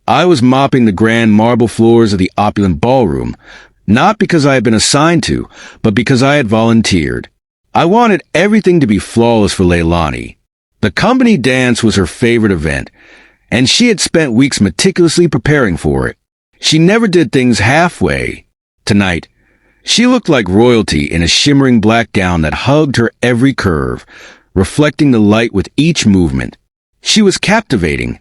I was mopping the grand marble floors of the opulent ballroom, not because I had been assigned to, but because I had volunteered. I wanted everything to be flawless for Leilani. The company dance was her favorite event, and she had spent weeks meticulously preparing for it. She never did things halfway. Tonight, she looked like royalty in a shimmering black gown that hugged her every curve, reflecting the light with each movement. She was captivating.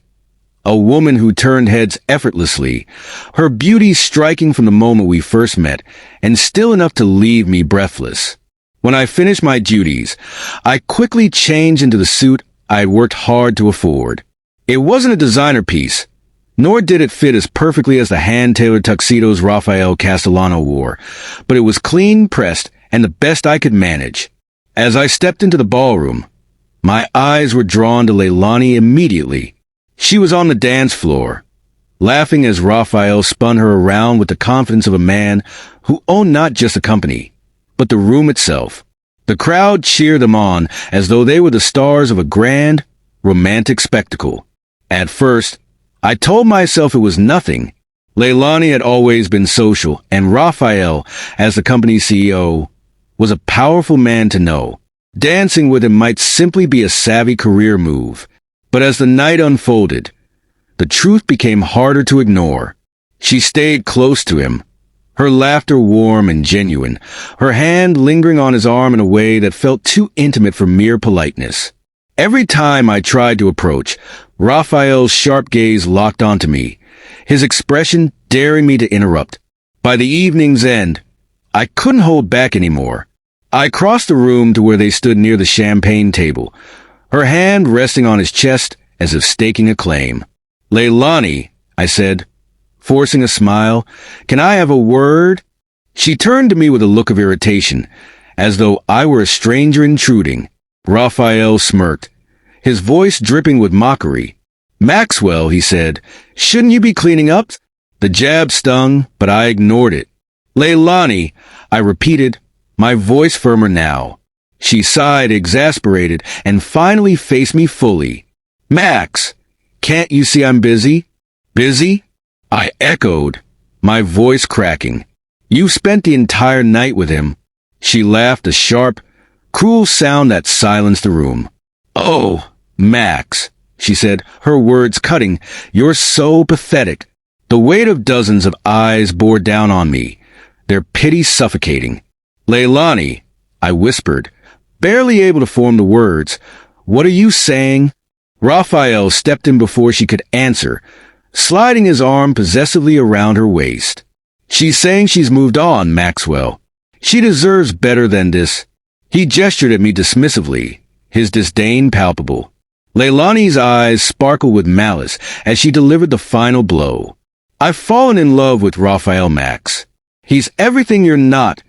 A woman who turned heads effortlessly, her beauty striking from the moment we first met, and still enough to leave me breathless. When I finished my duties, I quickly changed into the suit I had worked hard to afford. It wasn't a designer piece, nor did it fit as perfectly as the hand-tailored tuxedos Rafael Castellano wore, but it was clean, pressed, and the best I could manage. As I stepped into the ballroom, my eyes were drawn to Leilani immediately. She was on the dance floor, laughing as Rafael spun her around with the confidence of a man who owned not just a company, but the room itself. The crowd cheered them on as though they were the stars of a grand, romantic spectacle. At first, I told myself it was nothing. Leilani had always been social, and Rafael, as the company's CEO, was a powerful man to know. Dancing with him might simply be a savvy career move. But as the night unfolded, the truth became harder to ignore. She stayed close to him, her laughter warm and genuine, her hand lingering on his arm in a way that felt too intimate for mere politeness. Every time I tried to approach, Raphael's sharp gaze locked onto me, his expression daring me to interrupt. By the evening's end, I couldn't hold back anymore. I crossed the room to where they stood near the champagne table, her hand resting on his chest as if staking a claim. "Leilani," I said, forcing a smile, "can I have a word?" She turned to me with a look of irritation, as though I were a stranger intruding. Raphael smirked, his voice dripping with mockery. "Maxwell," he said, "shouldn't you be cleaning up?" The jab stung, but I ignored it. "Leilani," I repeated, my voice firmer now. She sighed, exasperated, and finally faced me fully. "Max, can't you see I'm busy?" "Busy?" I echoed, my voice cracking. "You spent the entire night with him." She laughed, a sharp, cruel sound that silenced the room. "Oh, Max," she said, her words cutting, "you're so pathetic." The weight of dozens of eyes bore down on me, their pity suffocating. "Leilani," I whispered, barely able to form the words, "what are you saying?" Raphael stepped in before she could answer, sliding his arm possessively around her waist. "She's saying she's moved on, Maxwell. She deserves better than this." He gestured at me dismissively, his disdain palpable. Leilani's eyes sparkled with malice as she delivered the final blow. "I've fallen in love with Raphael, Max. He's everything you're not.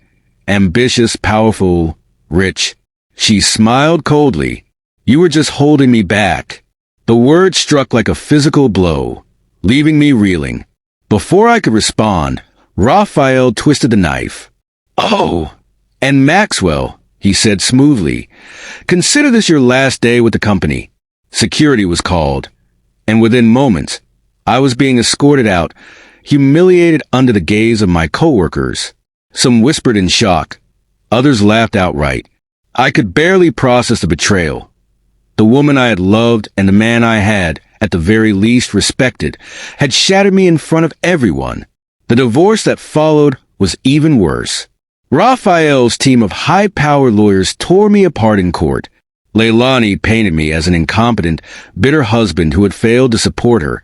Ambitious, powerful, rich." She smiled coldly. "You were just holding me back." The word struck like a physical blow, leaving me reeling. Before I could respond, Raphael twisted the knife. "Oh, and Maxwell," he said smoothly, "consider this your last day with the company." Security was called, and within moments, I was being escorted out, humiliated under the gaze of my coworkers. Some whispered in shock, others laughed outright. I could barely process the betrayal. The woman I had loved and the man I had, at the very least, respected, had shattered me in front of everyone. The divorce that followed was even worse. Raphael's team of high-powered lawyers tore me apart in court. Leilani painted me as an incompetent, bitter husband who had failed to support her,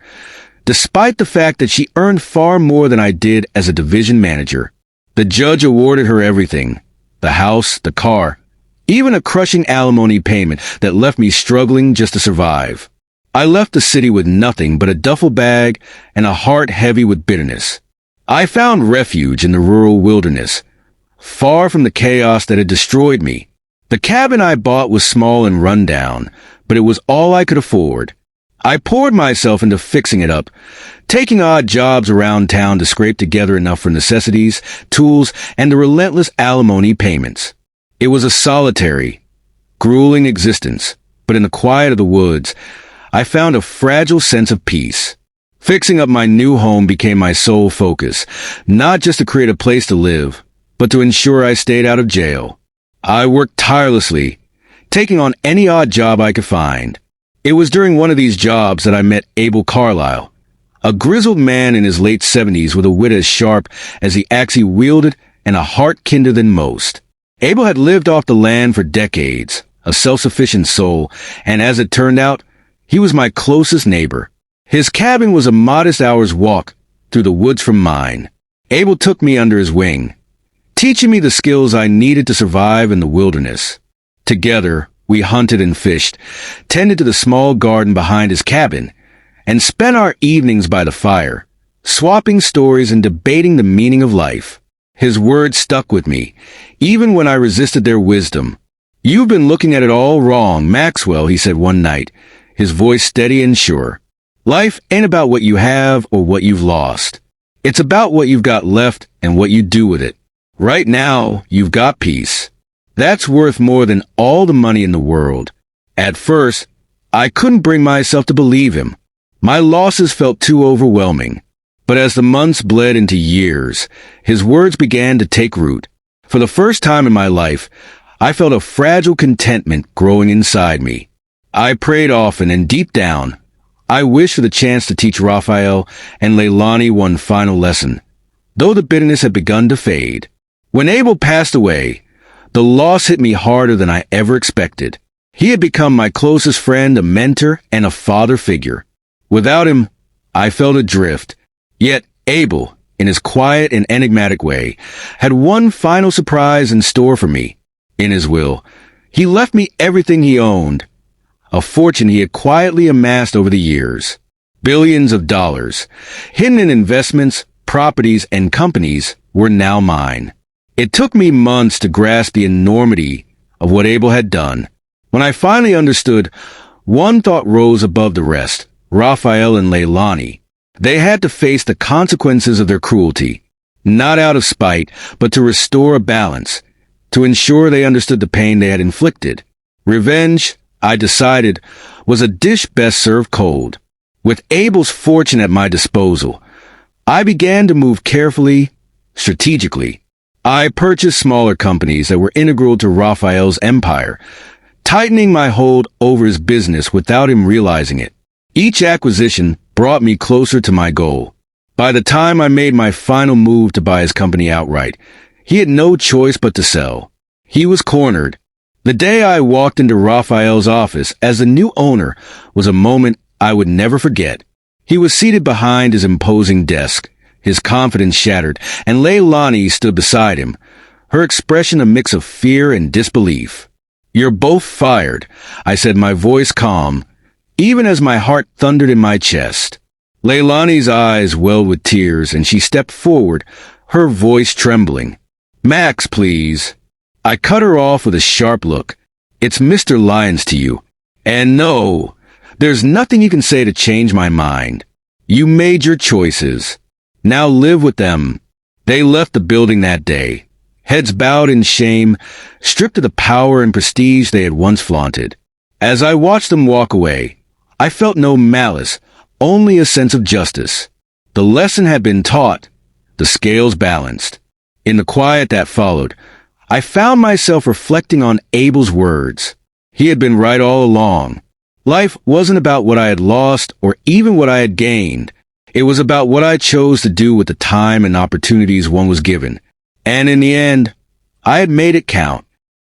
despite the fact that she earned far more than I did as a division manager. The judge awarded her everything, the house, the car, even a crushing alimony payment that left me struggling just to survive. I left the city with nothing but a duffel bag and a heart heavy with bitterness. I found refuge in the rural wilderness, far from the chaos that had destroyed me. The cabin I bought was small and run down, but it was all I could afford. I poured myself into fixing it up, taking odd jobs around town to scrape together enough for necessities, tools, and the relentless alimony payments. It was a solitary, grueling existence, but in the quiet of the woods, I found a fragile sense of peace. Fixing up my new home became my sole focus, not just to create a place to live, but to ensure I stayed out of jail. I worked tirelessly, taking on any odd job I could find. It was during one of these jobs that I met Abel Carlyle, a grizzled man in his late 70s with a wit as sharp as the axe he wielded and a heart kinder than most. Abel had lived off the land for decades, a self-sufficient soul, and as it turned out, he was my closest neighbor. His cabin was a modest hour's walk through the woods from mine. Abel took me under his wing, teaching me the skills I needed to survive in the wilderness. Together, we hunted and fished, tended to the small garden behind his cabin, and spent our evenings by the fire, swapping stories and debating the meaning of life. His words stuck with me, even when I resisted their wisdom. "You've been looking at it all wrong, Maxwell," he said one night, his voice steady and sure. "Life ain't about what you have or what you've lost. It's about what you've got left and what you do with it. Right now, you've got peace. That's worth more than all the money in the world." At first, I couldn't bring myself to believe him. My losses felt too overwhelming. But as the months bled into years, his words began to take root. For the first time in my life, I felt a fragile contentment growing inside me. I prayed often, and deep down, I wished for the chance to teach Raphael and Leilani one final lesson, though the bitterness had begun to fade. When Abel passed away, the loss hit me harder than I ever expected. He had become my closest friend, a mentor, and a father figure. Without him, I felt adrift. Yet Abel, in his quiet and enigmatic way, had one final surprise in store for me. In his will, he left me everything he owned, a fortune he had quietly amassed over the years. Billions of dollars, hidden in investments, properties, and companies, were now mine. It took me months to grasp the enormity of what Abel had done. When I finally understood, one thought rose above the rest: Raphael and Leilani. They had to face the consequences of their cruelty, not out of spite, but to restore a balance, to ensure they understood the pain they had inflicted. Revenge, I decided, was a dish best served cold. With Abel's fortune at my disposal, I began to move carefully, strategically. I purchased smaller companies that were integral to Raphael's empire, tightening my hold over his business without him realizing it. Each acquisition brought me closer to my goal. By the time I made my final move to buy his company outright, he had no choice but to sell. He was cornered. The day I walked into Raphael's office as the new owner was a moment I would never forget. He was seated behind his imposing desk, his confidence shattered, and Leilani stood beside him, her expression a mix of fear and disbelief. "You're both fired," I said, my voice calm, even as my heart thundered in my chest. Leilani's eyes welled with tears, and she stepped forward, her voice trembling. "Max, please." I cut her off with a sharp look. "It's Mr. Lyons to you. And no, there's nothing you can say to change my mind. You made your choices. Now live with them." They left the building that day, heads bowed in shame, stripped of the power and prestige they had once flaunted. As I watched them walk away, I felt no malice, only a sense of justice. The lesson had been taught, the scales balanced. In the quiet that followed, I found myself reflecting on Abel's words. He had been right all along. Life wasn't about what I had lost or even what I had gained. It was about what I chose to do with the time and opportunities one was given. And in the end, I had made it count.